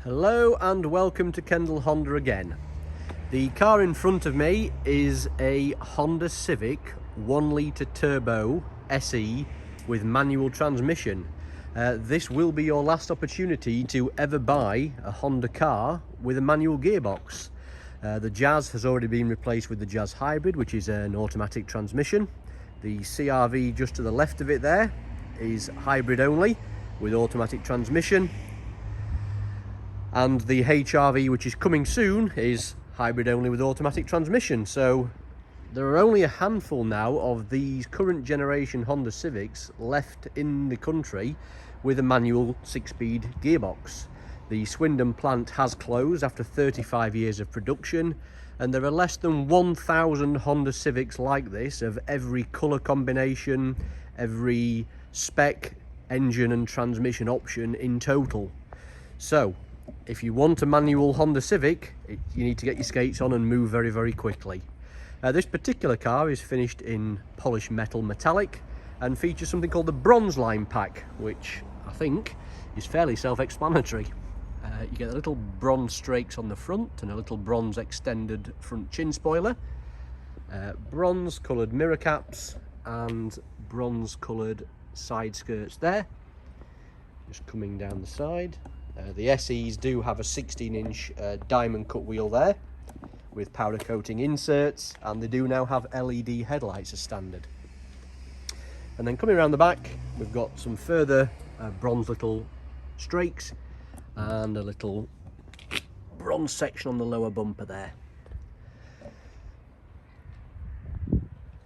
Hello and welcome to Kendal Honda again. The car in front of me is a Honda Civic 1 litre turbo SE with manual transmission. This will be your last opportunity to ever buy a Honda car with a manual gearbox. The Jazz has already been replaced with the Jazz Hybrid, which is an automatic transmission. The CR-V just to the left of it there is hybrid only with automatic transmission. And the HR-V, which is coming soon, is hybrid only with automatic transmission. So there are only a handful now of these current generation Honda Civics left in the country with a manual 6-speed gearbox. The Swindon plant has closed after 35 years of production, and there are less than 1,000 Honda Civics like this of every colour combination, every spec, engine and transmission option in total. So if you want a manual Honda Civic, you need to get your skates on and move very, very quickly. This particular car is finished in polished metal metallic and features something called the bronze line pack, which I think is fairly self-explanatory. You get the little bronze strakes on the front and a little bronze extended front chin spoiler, bronze coloured mirror caps and bronze coloured side skirts there, just coming down the side. The SEs do have a 16-inch diamond cut wheel there with powder coating inserts, and they do now have LED headlights as standard. And then coming around the back, we've got some further bronze little strakes and a little bronze section on the lower bumper there.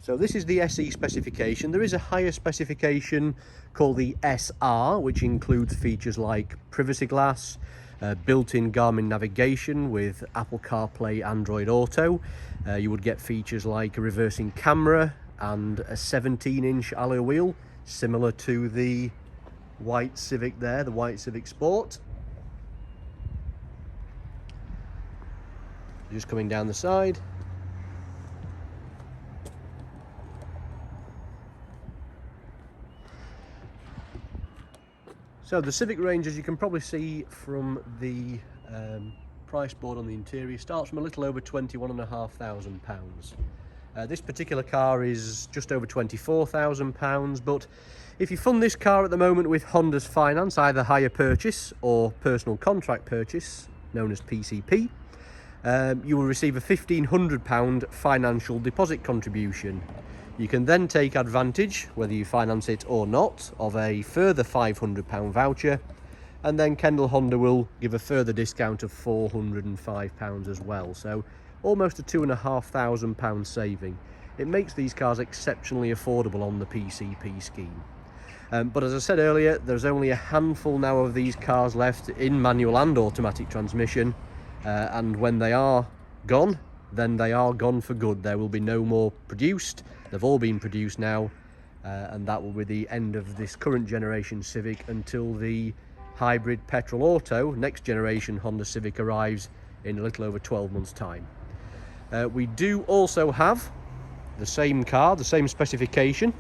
So this is the SE specification. There is a higher specification called the SR, which includes features like privacy glass, built-in Garmin navigation with Apple CarPlay, Android Auto. You would get features like a reversing camera and a 17-inch alloy wheel, similar to the white Civic there, the white Civic Sport. Just coming down the side. So the Civic range, as you can probably see from the price board on the interior, starts from a little over £21,500. This particular car is just over £24,000, but if you fund this car at the moment with Honda's finance, either hire purchase or personal contract purchase, known as PCP, you will receive a £1,500 financial deposit contribution. You can then take advantage, whether you finance it or not, of a further £500 voucher, and then Kendal Honda will give a further discount of £405 as well. So almost a £2,500 saving. It makes these cars exceptionally affordable on the PCP scheme. But as I said earlier, there's only a handful now of these cars left in manual and automatic transmission, and when they are gone, then they are gone for good. There will be no more produced. They've all been produced now, and that will be the end of this current generation Civic until the hybrid petrol auto next generation Honda Civic arrives in a little over 12 months time. We do also have the same car, the same specification,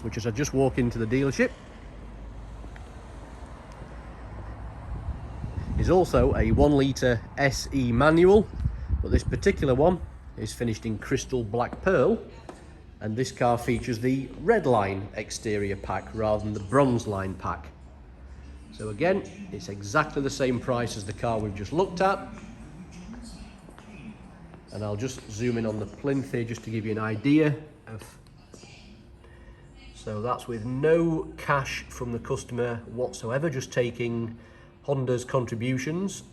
which as I just walk into the dealership, is also a 1 litre SE manual, but this particular one is finished in crystal black pearl, and this car features the red line exterior pack rather than the bronze line pack. So again, it's exactly the same price as the car we've just looked at, and I'll just zoom in on the plinth here just to give you an idea of. So that's with no cash from the customer whatsoever, just taking Honda's contributions,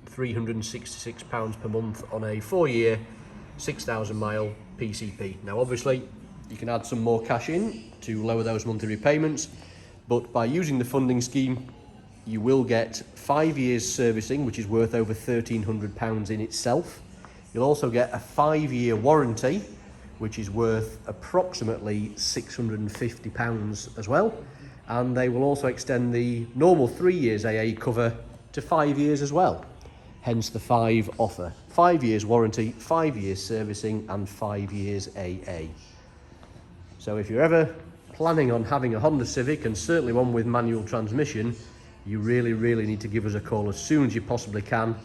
£366 per month on a 4-year 6,000 mile PCP. Now obviously you can add some more cash in to lower those monthly repayments, but by using the funding scheme you will get 5 years servicing, which is worth over £1,300 in itself. You'll also get a 5-year warranty, which is worth approximately £650 as well, and they will also extend the normal 3 years AA cover to 5 years as well. Hence the 5 offer. 5 years warranty, 5 years servicing and 5 years AA. So if you're ever planning on having a Honda Civic, and certainly one with manual transmission, you really need to give us a call as soon as you possibly can,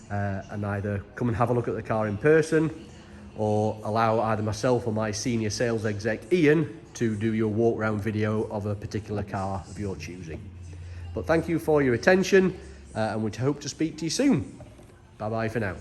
and either come and have a look at the car in person, or allow either myself or my senior sales exec Ian to do your walk round video of a particular car of your choosing. But thank you for your attention, and we hope to speak to you soon. Bye bye for now.